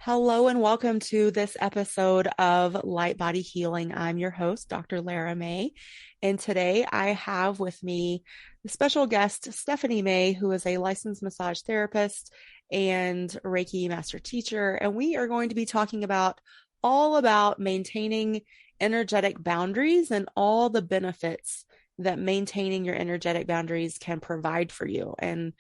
Hello and welcome to this episode of Light Body Healing. I'm your host, Dr. Lara May, and today I have with me the special guest, Stephanie May, who is a licensed massage therapist and Reiki Master teacher, and we are going to be talking all about maintaining energetic boundaries and all the benefits that maintaining your energetic boundaries can provide for you. And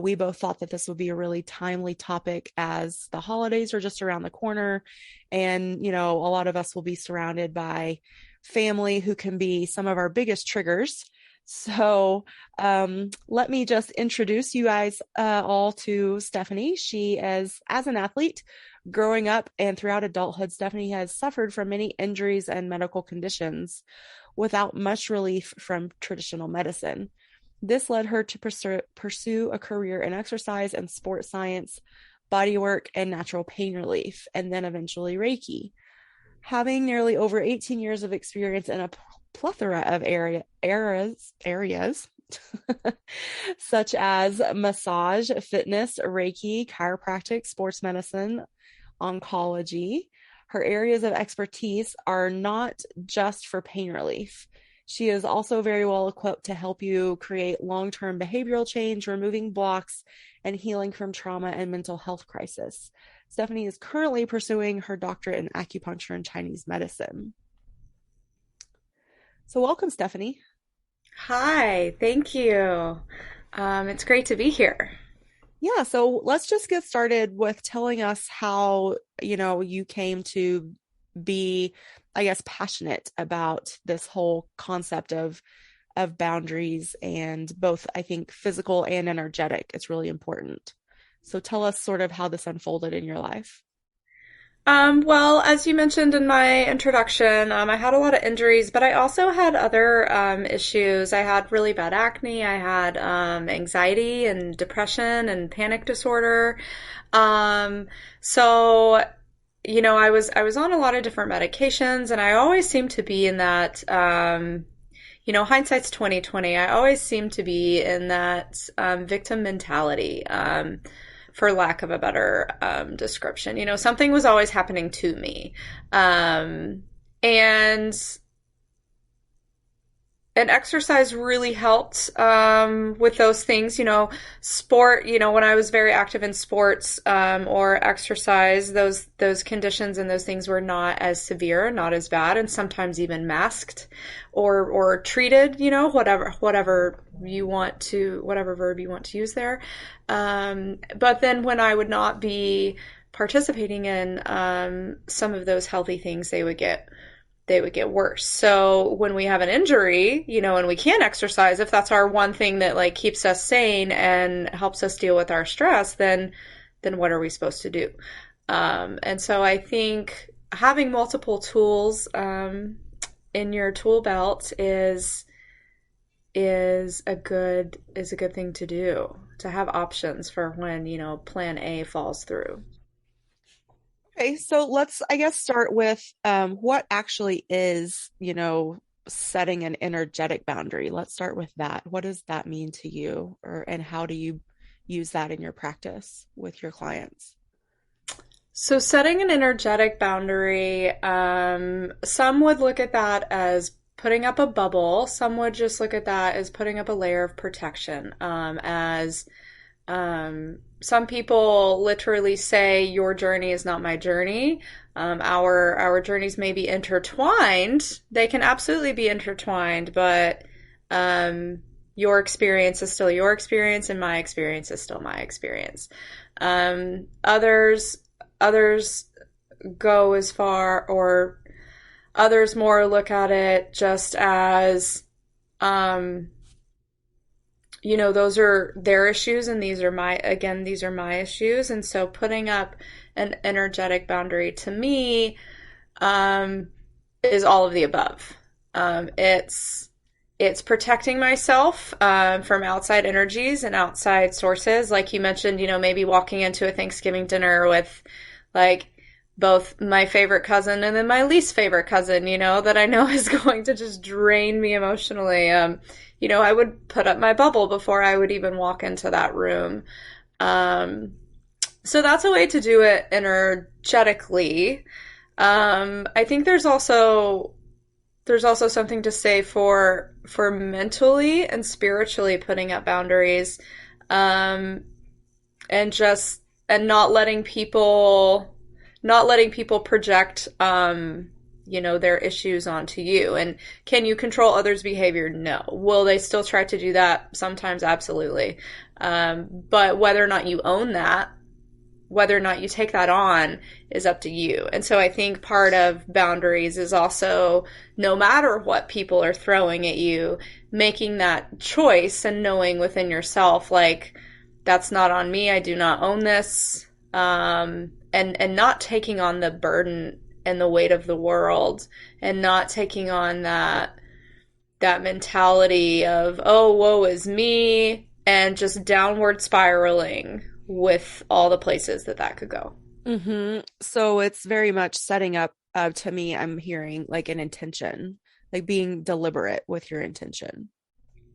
we both thought that this would be a really timely topic as the holidays are just around the corner. And, a lot of us will be surrounded by family who can be some of our biggest triggers. So let me just introduce you guys all to Stephanie. She is, as an athlete, growing up and throughout adulthood, Stephanie has suffered from many injuries and medical conditions without much relief from traditional medicine. This led her to pursue a career in exercise and sports science, bodywork, and natural pain relief, and then eventually Reiki. Having nearly over 18 years of experience in a plethora of areas, such as massage, fitness, Reiki, chiropractic, sports medicine, oncology, her areas of expertise are not just for pain relief. She is also very well equipped to help you create long-term behavioral change, removing blocks, and healing from trauma and mental health crisis. Stephanie is currently pursuing her doctorate in acupuncture and Chinese medicine. So welcome, Stephanie. Hi, thank you. It's great to be here. Yeah, so let's just get started with telling us how, you came to be, I guess, passionate about this whole concept of boundaries, and both, I think, physical and energetic. It's really important. So tell us sort of how this unfolded in your life. Well, as you mentioned in my introduction, I had a lot of injuries, but I also had other issues. I had really bad acne. I had anxiety and depression and panic disorder. So I was on a lot of different medications, and I always seemed to be in that. Hindsight's 2020. I always seem to be in that victim mentality. For lack of a better description. Something was always happening to me. And exercise really helped with those things. Sport, when I was very active in sports or exercise, those conditions and those things were not as severe, not as bad, and sometimes even masked or treated, whatever you want to, whatever verb you want to use there. But then when I would not be participating in some of those healthy things, they would get worse. So when we have an injury, and we can't exercise, if that's our one thing that like keeps us sane and helps us deal with our stress, then what are we supposed to do? And so I think having multiple tools in your tool belt is a good thing to do, to have options for when, plan A falls through. Okay, so let's, I guess, start with what actually is, setting an energetic boundary. Let's start with that. What does that mean to you, and how do you use that in your practice with your clients? So setting an energetic boundary, some would look at that as putting up a bubble. Some would just look at that as putting up a layer of protection, as some people literally say your journey is not my journey. Our journeys may be intertwined. They can absolutely be intertwined, but your experience is still your experience, and my experience is still my experience. Others go as far, or others more look at it just as those are their issues, and these are my issues. And so putting up an energetic boundary to me, is all of the above. It's protecting myself, from outside energies and outside sources. Like you mentioned, maybe walking into a Thanksgiving dinner with like both my favorite cousin and then my least favorite cousin, that I know is going to just drain me emotionally. I would put up my bubble before I would even walk into that room. So that's a way to do it energetically. I think there's also something to say for mentally and spiritually putting up boundaries, um, and just and not letting people project their issues onto you. And can you control others' behavior? No. Will they still try to do that? Sometimes, absolutely. But whether or not you own that, whether or not you take that on, is up to you. And so I think part of boundaries is also, no matter what people are throwing at you, making that choice and knowing within yourself, like, that's not on me. I do not own this. And not taking on the burden and the weight of the world, and not taking on that mentality of, oh, woe is me, and just downward spiraling with all the places that could go. So it's very much setting up, to me, I'm hearing like an intention, like being deliberate with your intention.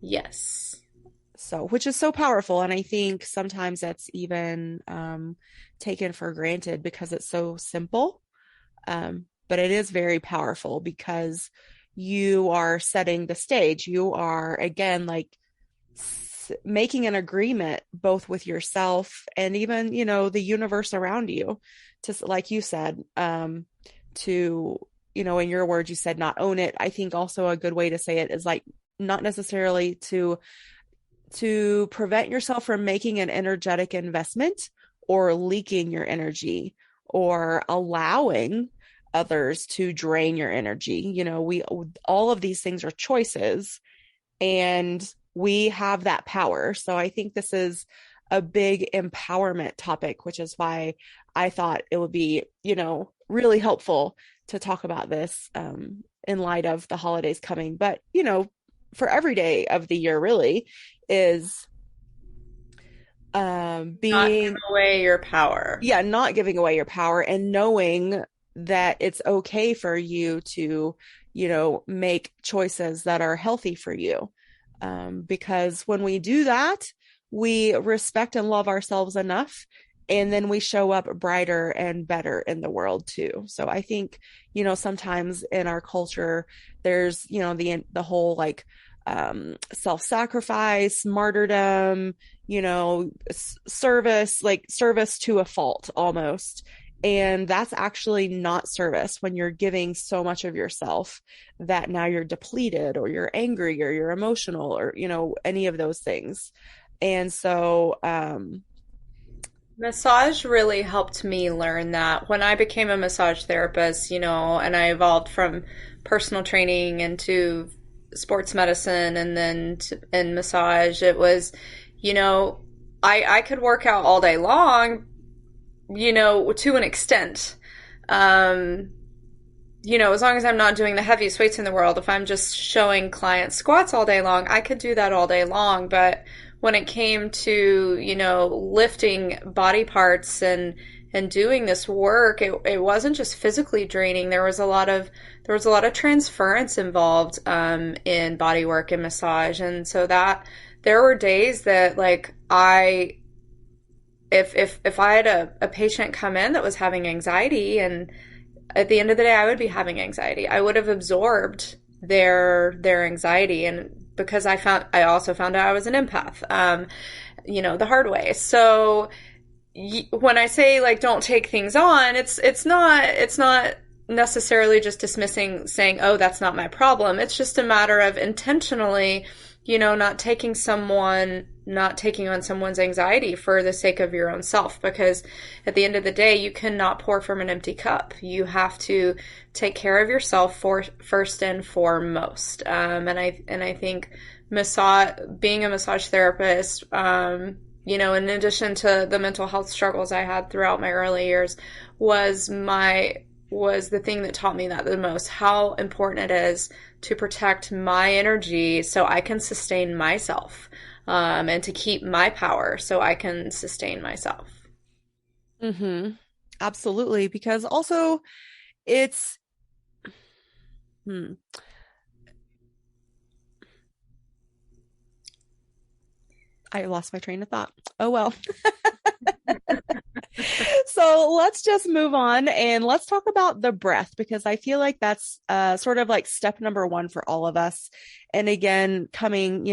Yes. So, which is so powerful. And I think sometimes that's even taken for granted because it's so simple. But it is very powerful because you are setting the stage. You are, again, like making an agreement both with yourself and even, the universe around you to, like you said, to, in your words, you said not own it. I think also a good way to say it is like not necessarily to prevent yourself from making an energetic investment or leaking your energy or allowing others to drain your energy. We all of these things are choices and we have that power. So I think this is a big empowerment topic, which is why I thought it would be, really helpful to talk about this in light of the holidays coming. But, for every day of the year, really, is Not give being, away your power. yeah, not giving away your power and knowing that it's okay for you to, make choices that are healthy for you. Because when we do that, we respect and love ourselves enough. And then we show up brighter and better in the world too. So I think, sometimes in our culture, there's, the whole like self-sacrifice, martyrdom, service, like service to a fault almost. And that's actually not service when you're giving so much of yourself that now you're depleted or you're angry or you're emotional or, any of those things. And so, Massage really helped me learn that when I became a massage therapist, and I evolved from personal training into sports medicine and then in massage. It was, you know, I could work out all day long, to an extent. Um, as long as I'm not doing the heaviest weights in the world, if I'm just showing clients squats all day long, I could do that all day long. But when it came to, lifting body parts and doing this work, it wasn't just physically draining. There was a lot of transference involved in body work and massage. And so that there were days that like if I had a patient come in that was having anxiety, and at the end of the day I would be having anxiety, I would have absorbed their anxiety. And because I also found out I was an empath, the hard way. So when I say like don't take things on, it's not necessarily just dismissing, saying, oh, that's not my problem. It's just a matter of intentionally, not taking on someone's anxiety for the sake of your own self. Because at the end of the day, you cannot pour from an empty cup. You have to take care of yourself first and foremost. And I think being a massage therapist, in addition to the mental health struggles I had throughout my early years, was the thing that taught me that the most, how important it is to protect my energy so I can sustain myself, and to keep my power so I can sustain myself. mm-hmm, absolutely. Because also it's, hmm, I lost my train of thought. Oh well. So let's just move on and let's talk about the breath because I feel like that's sort of like step number one for all of us. And again, coming,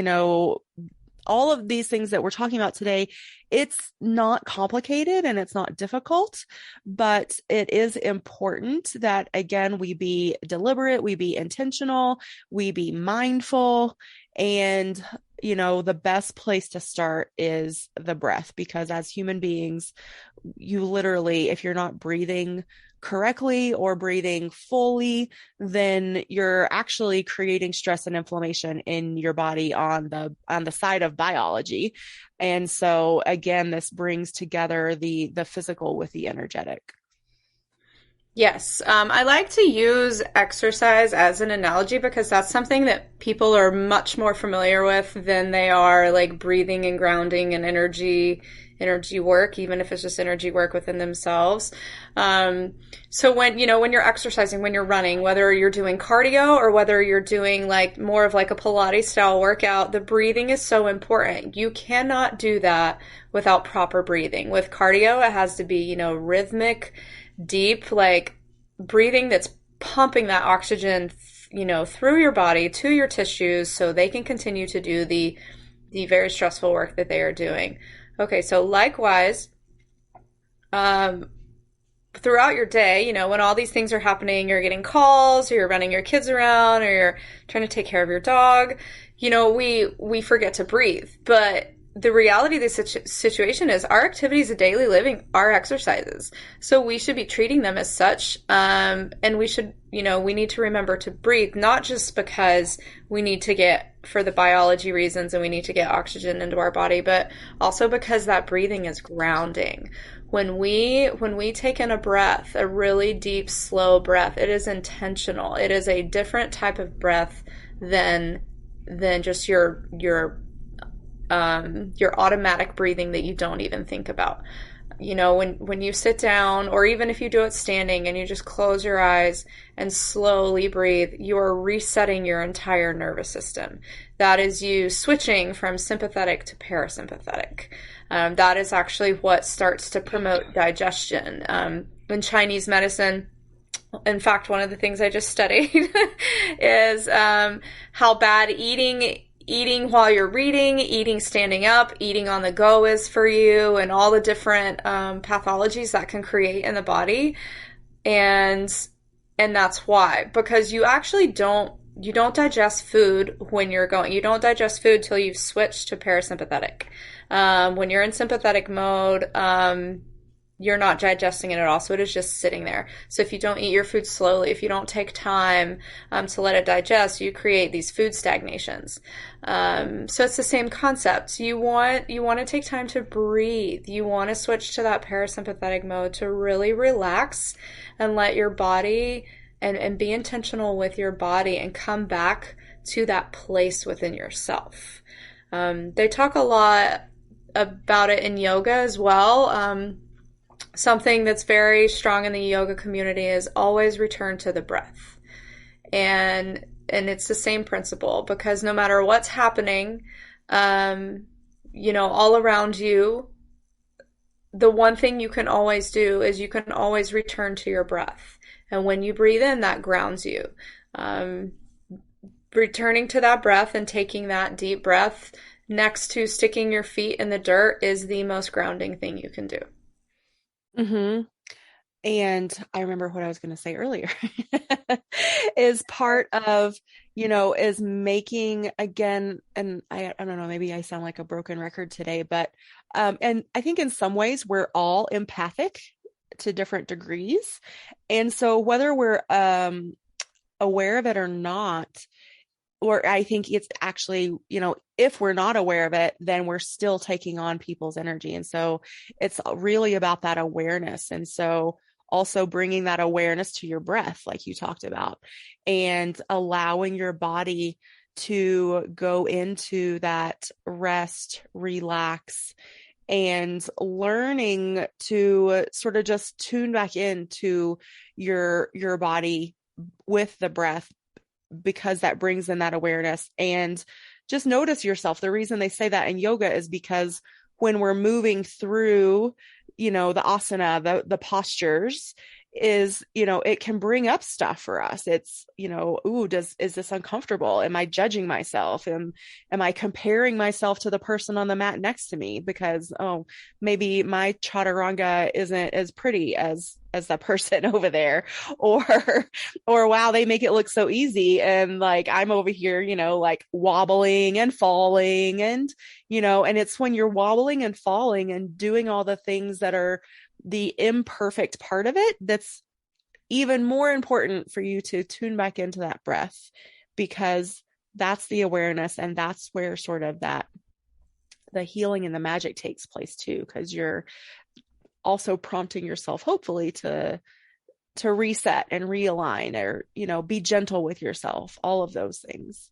all of these things that we're talking about today, it's not complicated and it's not difficult, but it is important that, again, we be deliberate, we be intentional, we be mindful. And, the best place to start is the breath because as human beings, you literally, if you're not breathing correctly or breathing fully, then you're actually creating stress and inflammation in your body on the side of biology. And so again, this brings together the physical with the energetic. Yes, I like to use exercise as an analogy because that's something that people are much more familiar with than they are like breathing and grounding and energy work, even if it's just energy work within themselves. So when you're exercising, when you're running, whether you're doing cardio or whether you're doing like more of like a Pilates style workout, the breathing is so important. You cannot do that without proper breathing. With cardio, it has to be, rhythmic, deep, like breathing that's pumping that oxygen, through your body to your tissues so they can continue to do the very stressful work that they are doing. Okay, so likewise, throughout your day, when all these things are happening, you're getting calls, or you're running your kids around, or you're trying to take care of your dog, we forget to breathe. But the reality of this situation is our activities of daily living are exercises. So we should be treating them as such. And we should, we need to remember to breathe, not just because we need to get for the biology reasons and we need to get oxygen into our body, but also because that breathing is grounding. When we take in a breath, a really deep, slow breath, it is intentional. It is a different type of breath than just your automatic breathing that you don't even think about. When you sit down, or even if you do it standing and you just close your eyes and slowly breathe, you are resetting your entire nervous system. That is you switching from sympathetic to parasympathetic. That is actually what starts to promote digestion. In Chinese medicine, in fact, one of the things I just studied is how bad eating while you're reading, eating standing up, eating on the go is for you, and all the different pathologies that can create in the body. And that's why, because you actually don't digest food when you don't digest food till you've switched to parasympathetic. When you're in sympathetic mode, you're not digesting it at all. So it is just sitting there. So if you don't eat your food slowly, if you don't take time to let it digest, you create these food stagnations. So it's the same concept. You want to take time to breathe. You want to switch to that parasympathetic mode to really relax and let your body and be intentional with your body and come back to that place within yourself. They talk a lot about it in yoga as well. Something that's very strong in the yoga community is always return to the breath. And it's the same principle because no matter what's happening, all around you, the one thing you can always do is you can always return to your breath. And when you breathe in, that grounds you. Returning to that breath and taking that deep breath next to sticking your feet in the dirt is the most grounding thing you can do. Mm-hmm. And I remember what I was going to say earlier is part of, is making again, and I don't know, maybe I sound like a broken record today, but, and I think in some ways we're all empathic to different degrees. And so whether we're, aware of it or not, or I think it's actually, if we're not aware of it, then we're still taking on people's energy. And so it's really about that awareness. And so also bringing that awareness to your breath, like you talked about, and allowing your body to go into that rest, relax, and learning to sort of just tune back into your body with the breath, because that brings in that awareness. And just notice yourself. The reason they say that in yoga is because when we're moving through, the asana, the postures is, it can bring up stuff for us. It's, ooh, is this uncomfortable? Am I judging myself? Am I comparing myself to the person on the mat next to me because, oh, maybe my chaturanga isn't as pretty as that person over there, or or wow, they make it look so easy, and like I'm over here, like wobbling and falling, and and it's when you're wobbling and falling and doing all the things that are the imperfect part of it that's even more important for you to tune back into that breath, because that's the awareness, and that's where sort of that the healing and the magic takes place too, because you're also prompting yourself hopefully to reset and realign, or be gentle with yourself, all of those things.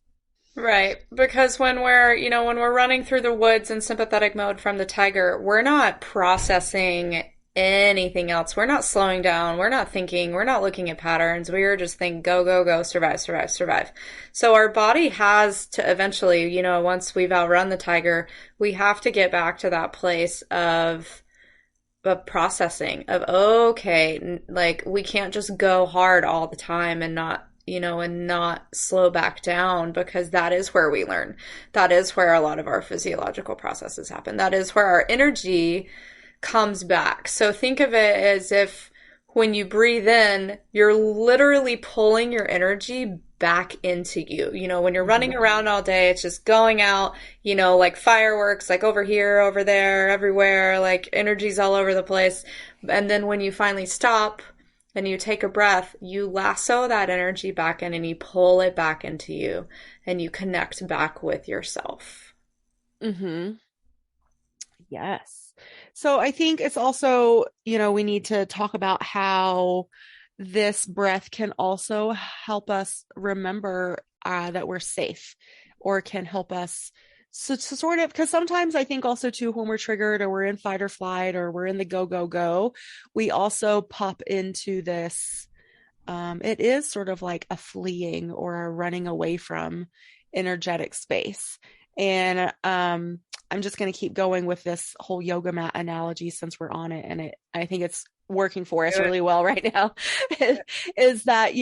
Right. Because when we're running through the woods in sympathetic mode from the tiger, we're not processing anything else. We're not slowing down. We're not thinking. We're not looking at patterns. We are just thinking, go, go, go, survive, survive, survive. So our body has to eventually, once we've outrun the tiger, we have to get back to that place of processing of, okay, like we can't just go hard all the time and not and not slow back down, because that is where we learn. That is where a lot of our physiological processes happen. That is where our energy comes back. So think of it as if when you breathe in, you're literally pulling your energy back into you. When you're running around all day, it's just going out, like fireworks, like over here, over there, everywhere, like energy's all over the place. And then when you finally stop and you take a breath, you lasso that energy back in and you pull it back into you and you connect back with yourself. Mm-hmm. Yes. So I think it's also, we need to talk about how this breath can also help us remember that we're safe, or can help us so sort of, because sometimes I think also too, when we're triggered or we're in fight or flight or we're in the go, go, go, we also pop into this. It is sort of like a fleeing or a running away from energetic space. And I'm just going to keep going with this whole yoga mat analogy since we're on it. And I think it's working for us really well right now. Is that,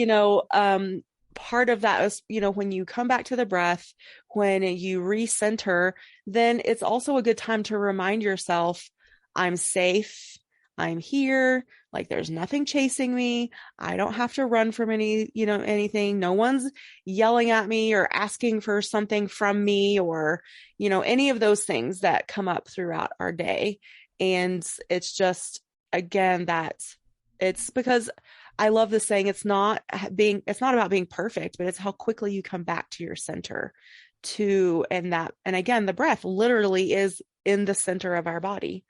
part of that is, when you come back to the breath, when you recenter, then it's also a good time to remind yourself, I'm safe. I'm here. Like there's nothing chasing me. I don't have to run from anything. No one's yelling at me or asking for something from me, or, any of those things that come up throughout our day. And it's just, again, it's because I love this saying, it's not about being perfect, but it's how quickly you come back to your center and again, the breath literally is in the center of our body.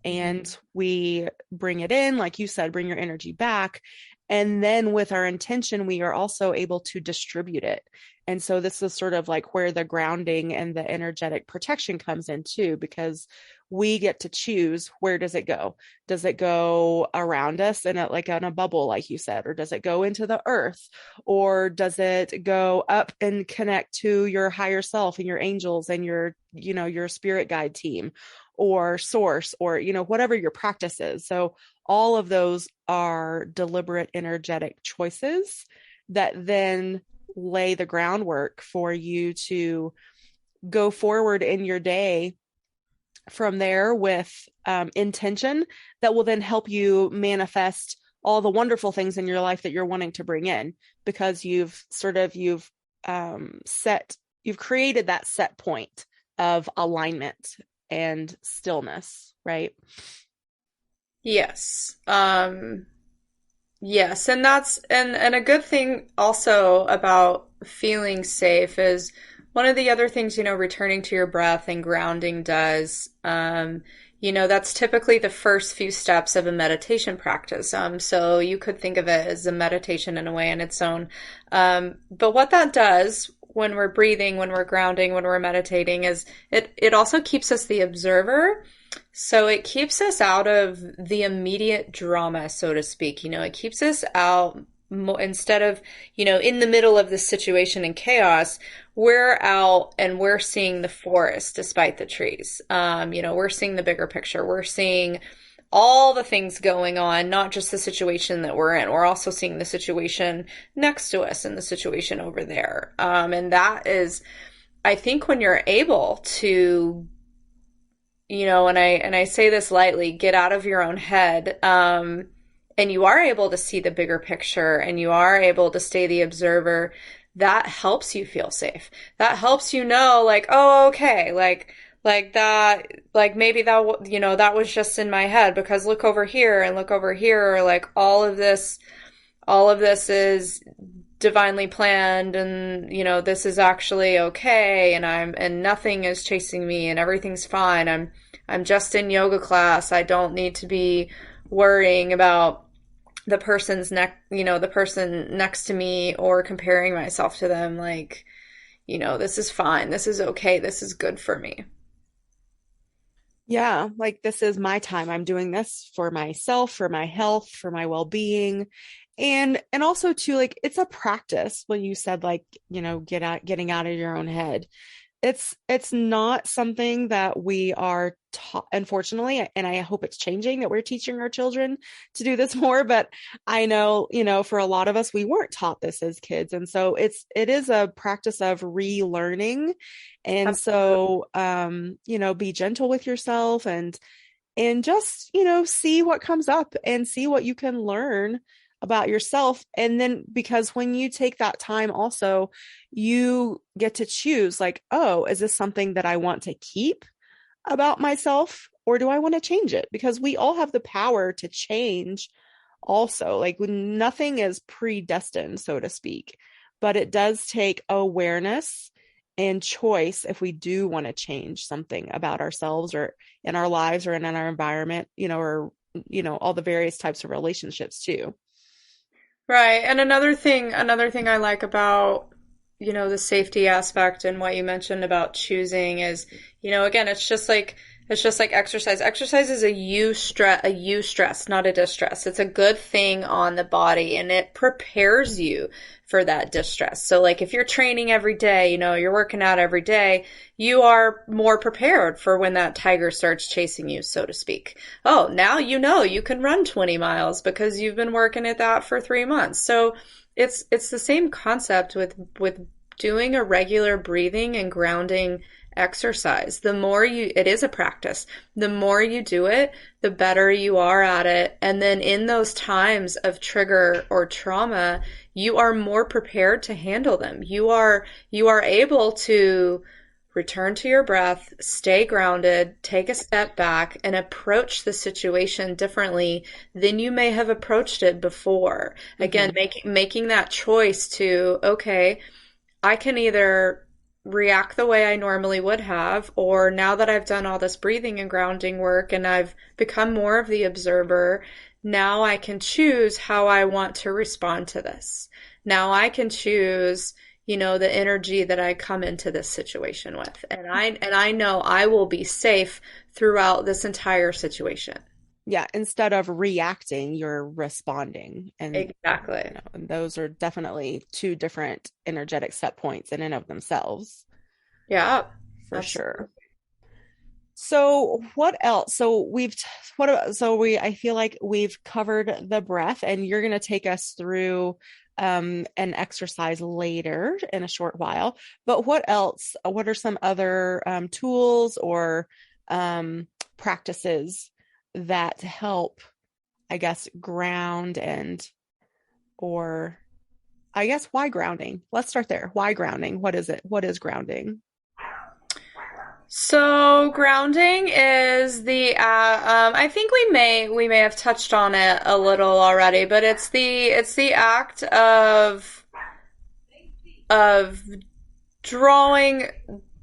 And we bring it in, like you said, bring your energy back. And then with our intention, we are also able to distribute it. And so this is sort of like where the grounding and the energetic protection comes in too, because we get to choose, where does it go? Does it go around us in a bubble, like you said, or does it go into the earth, or does it go up and connect to your higher self and your angels and your spirit guide team, or source, or whatever your practice is. So all of those are deliberate energetic choices that then lay the groundwork for you to go forward in your day from there with intention that will then help you manifest all the wonderful things in your life that you're wanting to bring in, because you've created that set point of alignment and stillness, right? Yes. Yes, and and a good thing also about feeling safe is one of the other things, returning to your breath and grounding does. That's typically the first few steps of a meditation practice. So you could think of it as a meditation in a way in its own. But what that does when we're breathing, when we're grounding, when we're meditating is it also keeps us the observer. So it keeps us out of the immediate drama, so to speak. It keeps us out instead of, in the middle of this situation in chaos, we're out and we're seeing the forest despite the trees. We're seeing the bigger picture. We're seeing all the things going on, not just the situation that we're in. We're also seeing the situation next to us and the situation over there. And that is, I think, when you're able to, and I say this lightly, get out of your own head, and you are able to see the bigger picture, and you are able to stay the observer. That helps you feel safe. That helps you know, like, oh, okay, like that, like maybe that, that was just in my head, because look over here and look over here, like all of this is divinely planned, and this is actually okay, and nothing is chasing me, and everything's fine. I'm just in yoga class. I don't need to be worrying about the person next to me, or comparing myself to them. Like, this is fine, this is okay, this is good for me. Yeah, like this is my time. I'm doing this for myself, for my health, for my well-being. And also too, like it's a practice when you said like, getting out of your own head. It's not something that we are taught, unfortunately, and I hope it's changing, that we're teaching our children to do this more. But I know, for a lot of us, we weren't taught this as kids. And so it is a practice of relearning. And Absolutely. so be gentle with yourself, and just, see what comes up and see what you can learn about yourself. And then, because when you take that time, also, you get to choose, like, oh, is this something that I want to keep about myself, or do I want to change it? Because we all have the power to change, also. Like, nothing is predestined, so to speak, but it does take awareness and choice if we do want to change something about ourselves, or in our lives, or in our environment, or all the various types of relationships too. Right. And another thing I like about, the safety aspect and what you mentioned about choosing is, again, it's just like exercise. Exercise is a stress, not a distress. It's a good thing on the body, and it prepares you for that distress. So like if you're training every day, you're working out every day, you are more prepared for when that tiger starts chasing you, so to speak. Oh, now you can run 20 miles because you've been working at that for 3 months. So it's the same concept with doing a regular breathing and grounding exercise. It is a practice. The more you do it, the better you are at it. And then in those times of trigger or trauma, you are more prepared to handle them. You are able to return to your breath, stay grounded, take a step back, and approach the situation differently than you may have approached it before. Again, Mm-hmm. making that choice to, okay, I can either react the way I normally would have, or now that I've done all this breathing and grounding work and I've become more of the observer, now I can choose how I want to respond to this. Now I can choose, the energy that I come into this situation with. And I know I will be safe throughout this entire situation. Yeah, instead of reacting, you're responding. And Exactly. and those are definitely two different energetic set points in and of themselves, Yeah, for absolutely. sure. So what else? So what about, so I feel like we've covered the breath, and you're going to take us through an exercise later in a short while. But what else? What are some other tools or um, practices that help, I guess, ground, or I guess, why grounding? Let's start there. Why grounding? What is it? What is grounding? So grounding is I think we may have touched on it a little already, but it's the act of drawing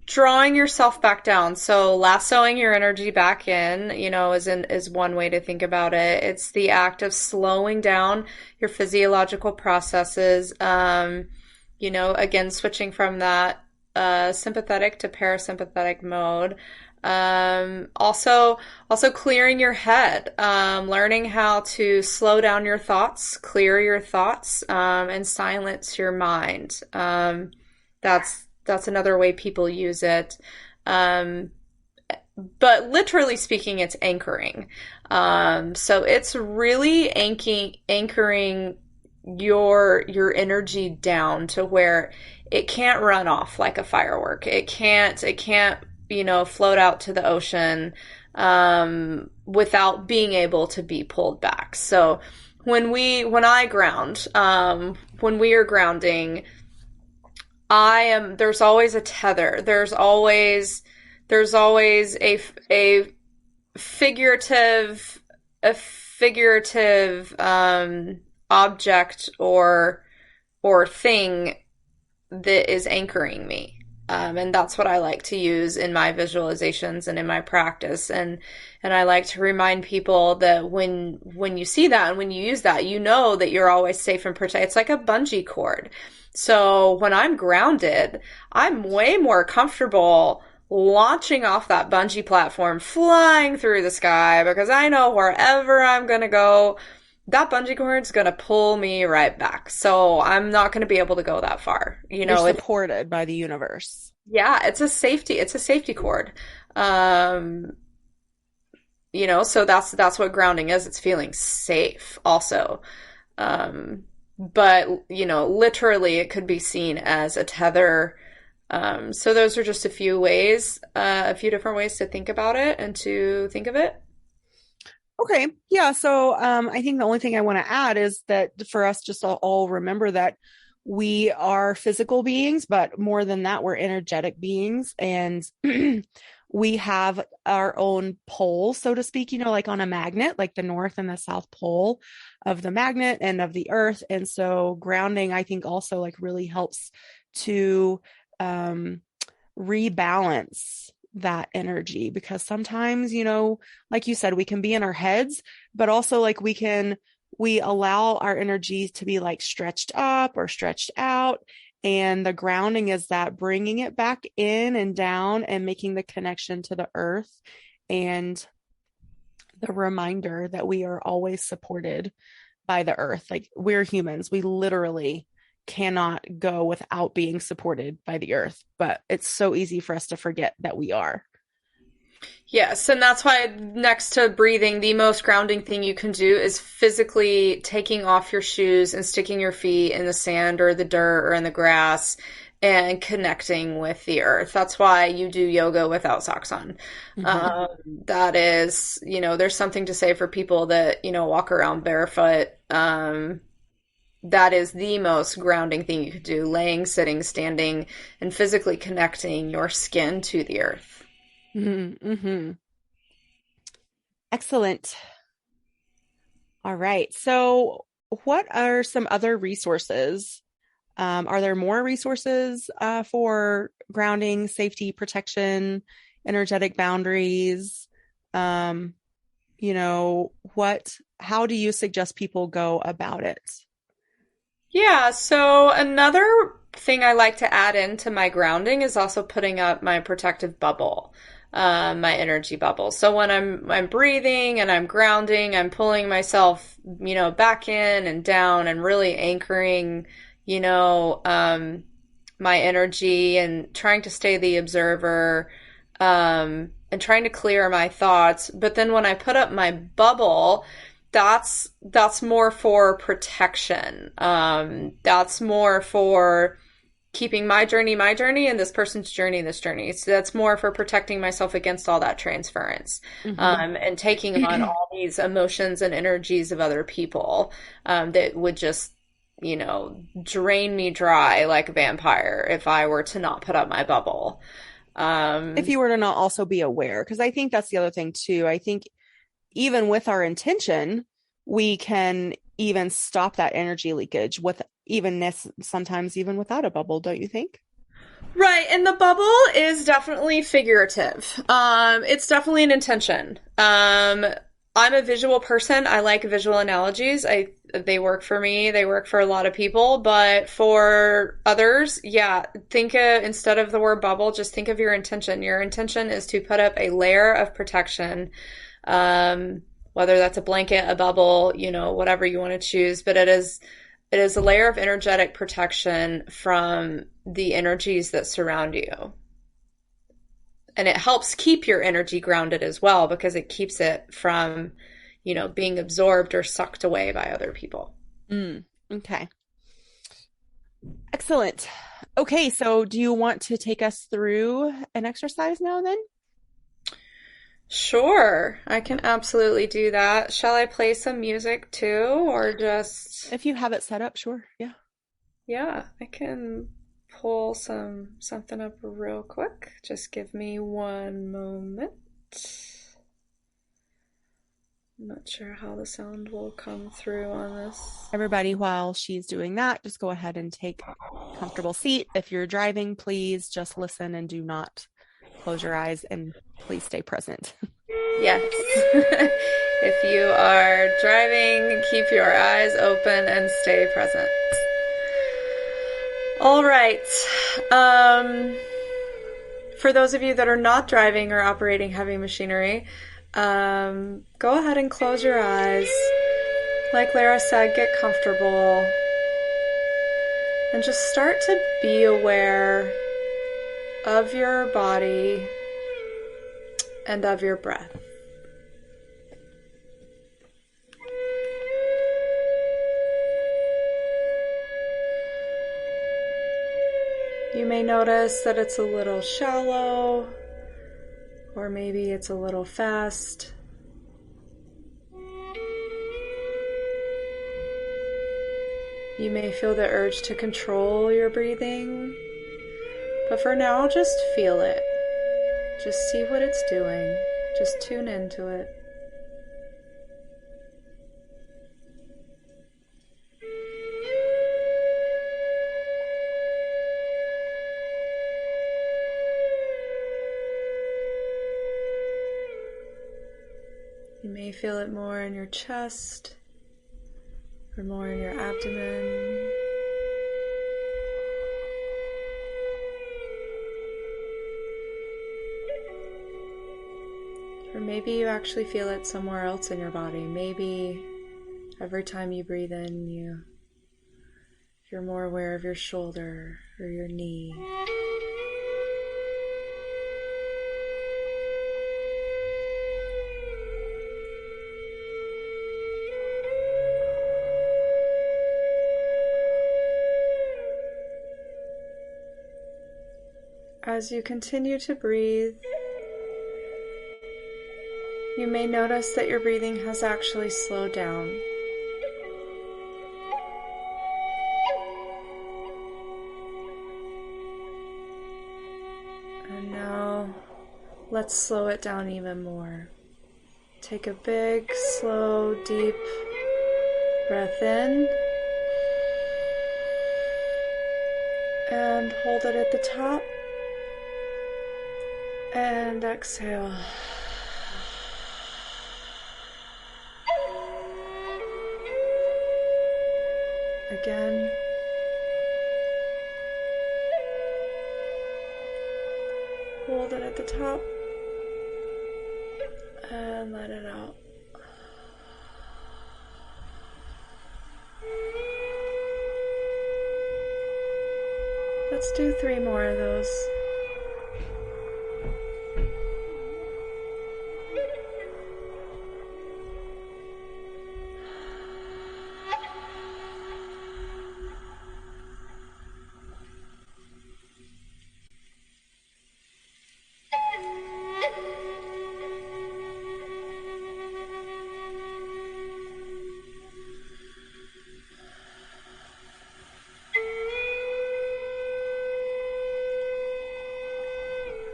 drawing yourself back down. So lassoing your energy back in, is one way to think about it. It's the act of slowing down your physiological processes. Again, switching from that sympathetic to parasympathetic mode. Also clearing your head, learning how to slow down your thoughts, clear your thoughts, and silence your mind. That's another way people use it. Um, but literally speaking, it's anchoring. So it's really anchoring your energy down to where it can't run off like a firework. It can't, float out to the ocean without being able to be pulled back. So when I ground, when we are grounding, there's always a tether. There's always a figurative, a figurative object or thing that is anchoring me. And that's what I like to use in my visualizations and in my practice. And I like to remind people that when you see that and when you use that, you know that you're always safe and protected. It's like a bungee cord. So when I'm grounded, I'm way more comfortable launching off that bungee platform, flying through the sky, because I know wherever I'm going to go, that bungee cord's going to pull me right back. So I'm not going to be able to go that far. You're supported by the universe. Yeah, it's a safety cord. Um, so that's what grounding is. It's feeling safe also. But, literally it could be seen as a tether. So those are just a few different ways to think about it and to think of it. Okay. Yeah. So I think the only thing I want to add is that for us, just all remember that we are physical beings, but more than that, we're energetic beings. And we have our own poles, so to speak, like on a magnet, like the North and the South Pole of the magnet and of the Earth. And so grounding, I think, also like really helps to rebalance that energy, because sometimes, like you said, we can be in our heads, but also like we allow our energy to be like stretched up or stretched out. And the grounding is that bringing it back in and down and making the connection to the earth, and the reminder that we are always supported by the earth. Like, we're humans. We literally cannot go without being supported by the earth, but it's so easy for us to forget that we are. Yes, and that's why next to breathing, the most grounding thing you can do is physically taking off your shoes and sticking your feet in the sand or the dirt or in the grass and connecting with the earth. That's why you do yoga without socks on. Mm-hmm. That is, there's something to say for people that, walk around barefoot. That is the most grounding thing you could do, laying, sitting, standing, and physically connecting your skin to the earth. Mm-hmm. Mm-hmm. Excellent. All right. So, what are some other resources? Are there more resources for grounding, safety, protection, energetic boundaries? Um, how do you suggest people go about it? Yeah, so another thing I like to add into my grounding is also putting up my protective bubble, my energy bubble. So when I'm breathing and I'm grounding, I'm pulling myself, back in and down and really anchoring, you know, um, my energy and trying to stay the observer, and trying to clear my thoughts. But then when I put up my bubble, that's more for protection. That's more for keeping my journey, and this person's journey, this journey. So that's more for protecting myself against all that transference, Mm-hmm. and taking on all these emotions and energies of other people, that would just, drain me dry like a vampire if I were to not put up my bubble. If Um, you were to not also be aware, because I think that's the other thing too. I think even with our intention, we can even stop that energy leakage with sometimes even without a bubble, don't you think? Right, and the bubble is definitely figurative. It's definitely an intention. I'm a visual person. I like visual analogies. They work for me. They work for a lot of people, but for others, yeah, instead of the word bubble, just think of your intention. Your intention is to put up a layer of protection, whether that's a blanket, a bubble, whatever you want to choose, but it is a layer of energetic protection from the energies that surround you. And it helps keep your energy grounded as well because it keeps it from, being absorbed or sucked away by other people. Mm, okay. Excellent. Okay, so do you want to take us through an exercise now then? Sure, I can absolutely do that. Shall I play some music too, or just, If you have it set up, sure. Yeah. yeah, I can pull something up real quick. Just give me one moment. I'm not sure how the sound will come through on this. Everybody, while she's doing that, just go ahead and take a comfortable seat. If you're driving, please just listen and do not close your eyes and please stay present. Yes. If you are driving, keep your eyes open and stay present. All right. For those of you that are not driving or operating heavy machinery, go ahead and close your eyes. Like Lara said, get comfortable. And just start to be aware of your body and of your breath. You may notice that it's a little shallow, or maybe it's a little fast. You may feel the urge to control your breathing, but for now, just feel it. Just see what it's doing. Just tune into it. You may feel it more in your chest or more in your abdomen. Or maybe you actually feel it somewhere else in your body. Maybe every time you breathe in, you're more aware of your shoulder or your knee. As you continue to breathe, you may notice that your breathing has actually slowed down. And now, let's slow it down even more. Take a big, slow, deep breath in. And hold it at the top. And exhale. Again. Hold it at the top. And let it out. Let's do 3 more of those.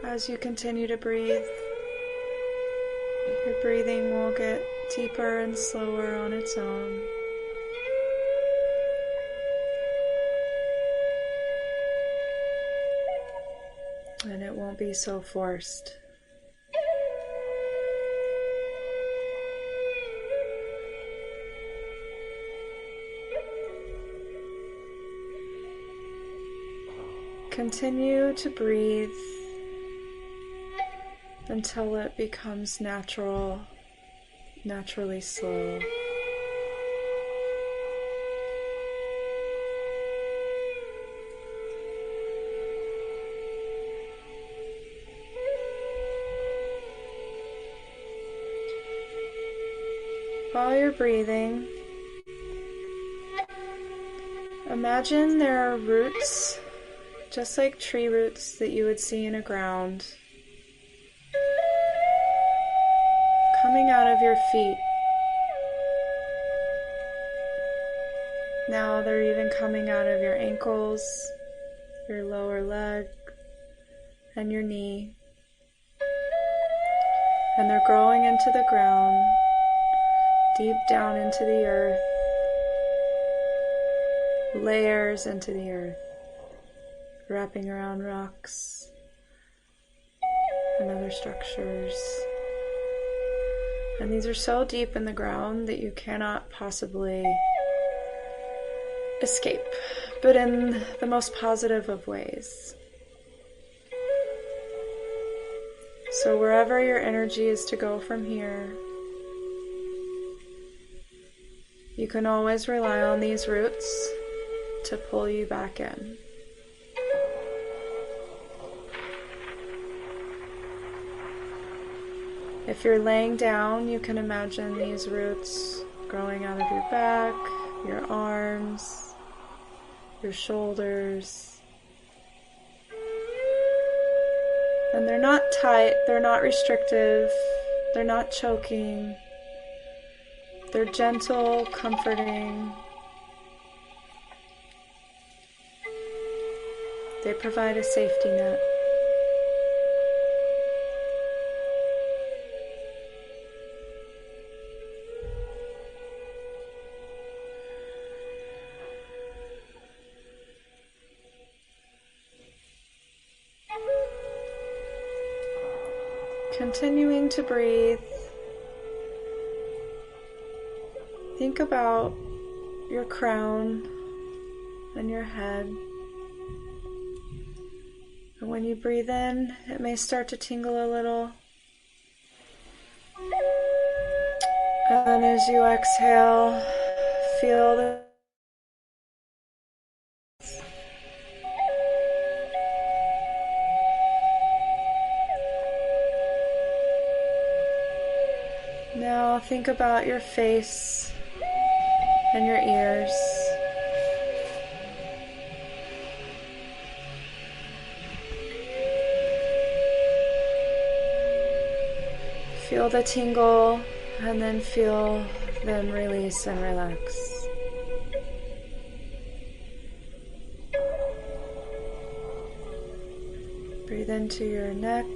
As you continue to breathe, your breathing will get deeper and slower on its own. And it won't be so forced. Continue to breathe until it becomes naturally slow. While you're breathing, imagine there are roots, just like tree roots that you would see in the ground, coming out of your feet. Now they're even coming out of your ankles, your lower leg, and your knee. And they're growing into the ground, deep down into the earth, layers into the earth, wrapping around rocks and other structures. And these are so deep in the ground that you cannot possibly escape, but in the most positive of ways. So wherever your energy is to go from here, you can always rely on these roots to pull you back in. If you're laying down, you can imagine these roots growing out of your back, your arms, your shoulders. And they're not tight, they're not restrictive, they're not choking. They're gentle, comforting. They provide a safety net. Continuing to breathe, think about your crown and your head. And when you breathe in, it may start to tingle a little. And as you exhale, feel the Now think about your face and your ears. Feel the tingle and then feel them release and relax. Breathe into your neck.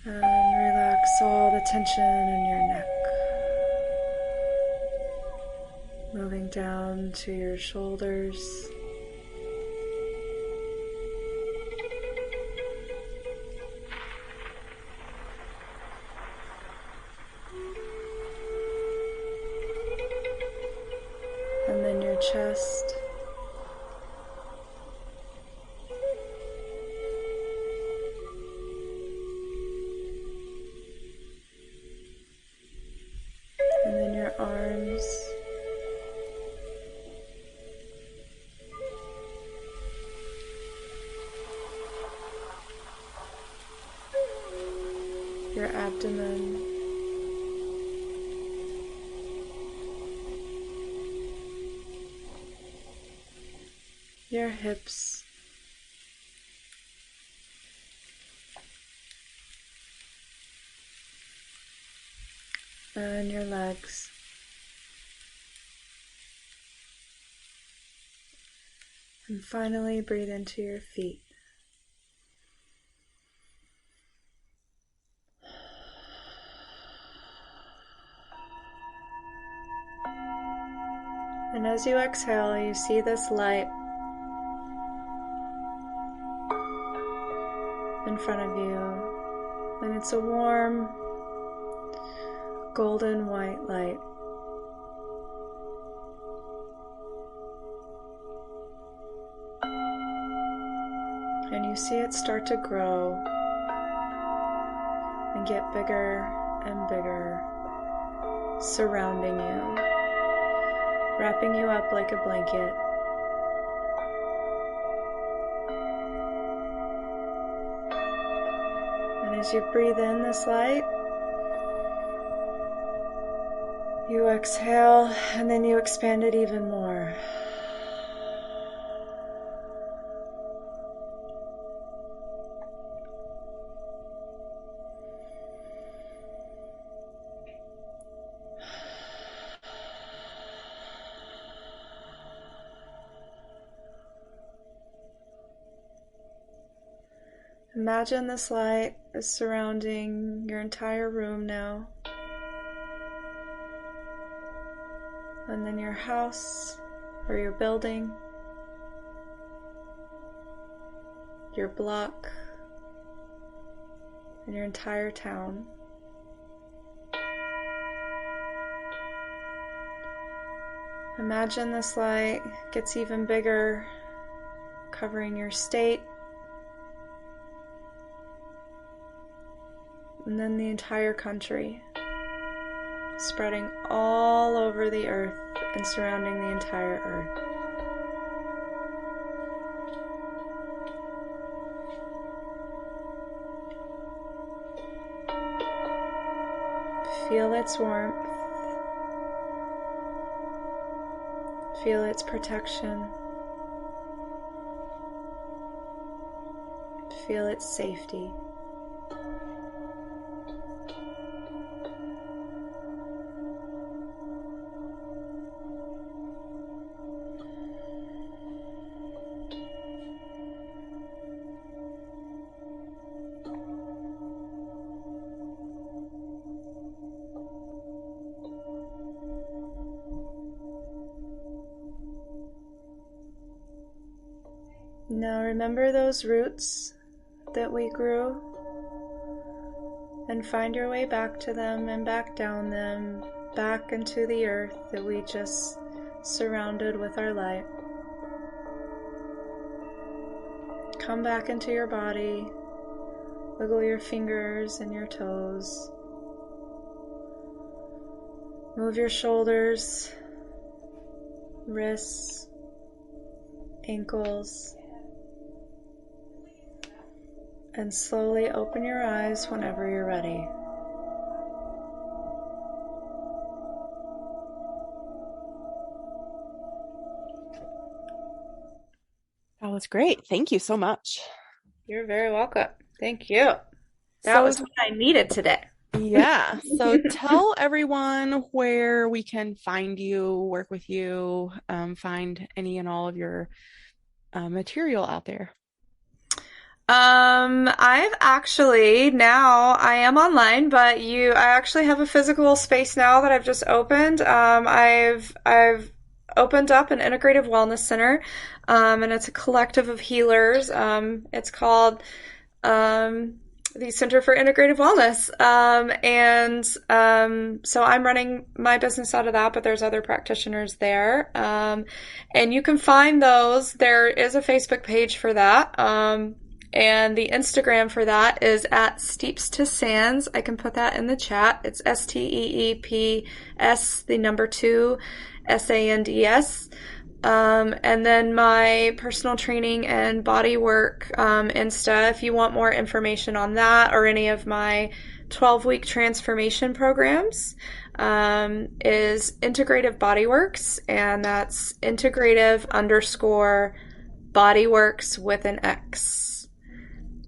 And relax all the tension in your neck. Moving down to your shoulders. And then your chest. And then your arms. Your abdomen. Your hips. And your legs. And finally, breathe into your feet. And as you exhale, you see this light in front of you. And it's a warm, golden white light. And you see it start to grow and get bigger and bigger, surrounding you, wrapping you up like a blanket. And As you breathe in this light, you exhale and then you expand it even more. Imagine this light is surrounding your entire room now. And then your house or your building, your block, and your entire town. Imagine this light gets even bigger, covering your state, and then the entire country, spreading all over the earth and surrounding the entire earth. Feel its warmth. Feel its protection. Feel its safety. Now remember those roots that we grew, and find your way back to them and back down them, back into the earth that we just surrounded with our light. Come back into your body, wiggle your fingers and your toes. Move your shoulders, wrists, ankles, and slowly open your eyes whenever you're ready. That was great. Thank you so much. You're very welcome. Thank you. That So, was what I needed today. yeah. So tell everyone where we can find you, work with you, find any and all of your material out there. I've actually now I am online, but I actually have a physical space now that I've just opened. I've opened up an integrative wellness center, and it's a collective of healers. It's called the Center for Integrative Wellness. So I'm running my business out of that, but there's other practitioners there. And you can find those. There is a Facebook page for that. And the Instagram for that is at Steeps to Sands. I can put that in the chat. It's STEEPS, the number 2, SANDS. And then my personal training and body work Insta, if you want more information on that or any of my 12-week transformation programs, is Integrative Bodyworks, and that's integrative_bodyworks with an X.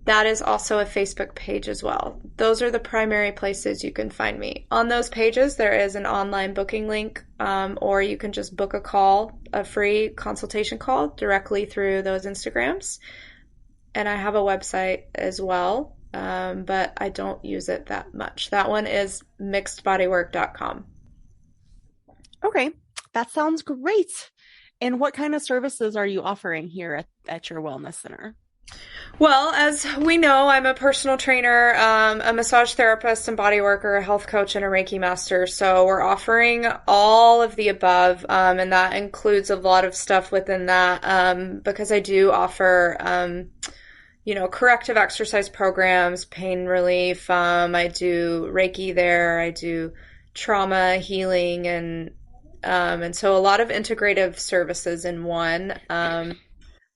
That is also a Facebook page as well. Those are the primary places you can find me. On those pages, there is an online booking link, or you can just book a free consultation call directly through those Instagrams. And I have a website as well, but I don't use it that much. That one is mixedbodywork.com. Okay, that sounds great. And what kind of services are you offering here at your wellness center? Well, as we know, I'm a personal trainer, a massage therapist and body worker, a health coach, and a Reiki master. So we're offering all of the above, and that includes a lot of stuff within that, because I do offer, corrective exercise programs, pain relief. I do Reiki there. I do trauma healing, and so a lot of integrative services in one.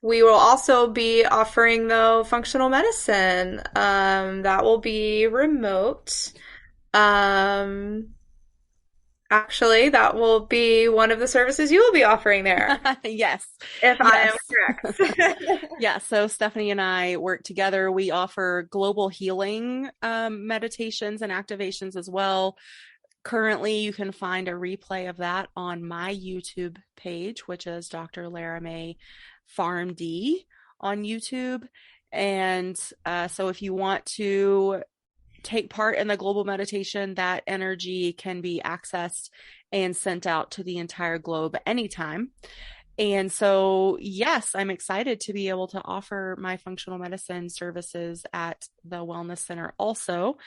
We will also be offering, though, functional medicine. That will be remote. Um, Actually, that will be one of the services you will be offering there, Yes. if I am Yes. correct. Yeah, so Stephanie and I work together. We offer global healing meditations and activations as well. Currently, you can find a replay of that on my YouTube page, which is Dr. Lara May PharmD on YouTube. And so if you want to take part in the global meditation, that energy can be accessed and sent out to the entire globe anytime. And so, yes, I'm excited to be able to offer my functional medicine services at the Wellness Center also.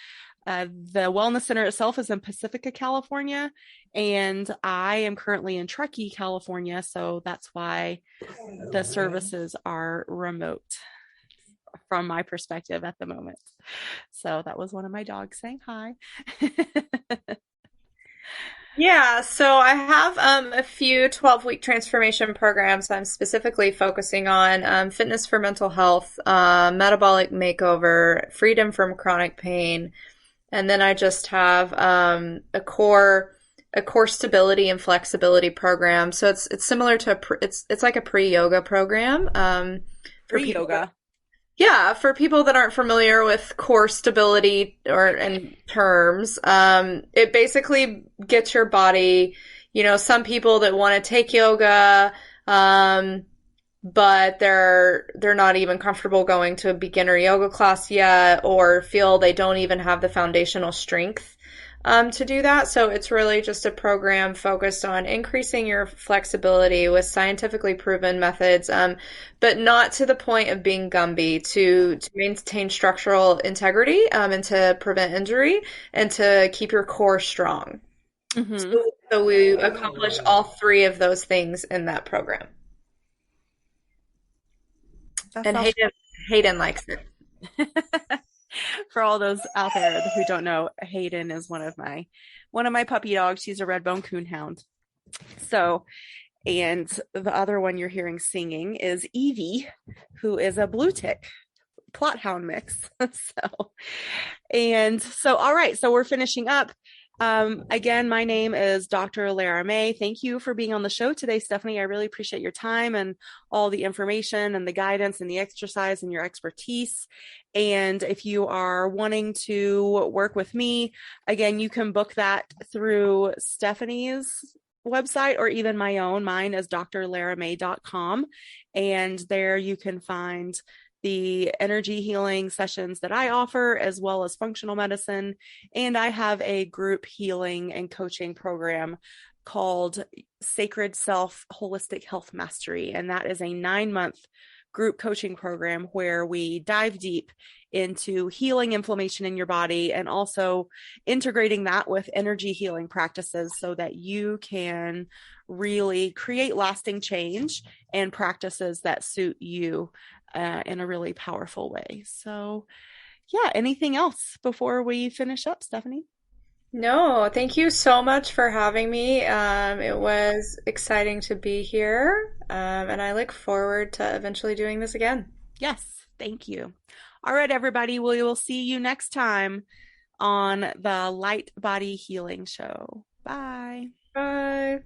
The Wellness Center itself is in Pacifica, California, and I am currently in Truckee, California. So that's why the services are remote from my perspective at the moment. So that was one of my dogs saying hi. Yeah, so I have a few 12-week transformation programs I'm specifically focusing on fitness for mental health, metabolic makeover, freedom from chronic pain, and then I just have a core stability and flexibility program. So it's similar to it's like a pre-yoga program for Free people that yoga. yeah, for people that aren't familiar with core stability or in terms, it basically gets your body, some people that want to take yoga, but they're not even comfortable going to a beginner yoga class yet, or feel they don't even have the foundational strength to do that. So it's really just a program focused on increasing your flexibility with scientifically proven methods, but not to the point of being Gumby, to maintain structural integrity, and to prevent injury and to keep your core strong. Mm-hmm. So we accomplish all three of those things in that program. That And sounds Hayden likes it. for all those out there who don't know, Hayden is one of my puppy dogs. She's a red bone coonhound. So, and the other one you're hearing singing is Evie, who is a blue tick plot hound mix. All right, so we're finishing up. Again, my name is Dr. Lara May. Thank you for being on the show today, Stephanie. I really appreciate your time and all the information and the guidance and the exercise and your expertise. And if you are wanting to work with me, again, you can book that through Stephanie's website or even my own. Mine is drlaramay.com. And there you can find the energy healing sessions that I offer, as well as functional medicine. And I have a group healing and coaching program called Sacred Self Holistic Health Mastery. And that is a 9-month group coaching program where we dive deep into healing inflammation in your body and also integrating that with energy healing practices so that you can really create lasting change and practices that suit you in a really powerful way. So, yeah, anything else before we finish up, Stephanie? No, thank you so much for having me. It was exciting to be here, and I look forward to eventually doing this again. Yes, thank you. All right, everybody. We will see you next time on the Light Body Healing Show. Bye. Bye.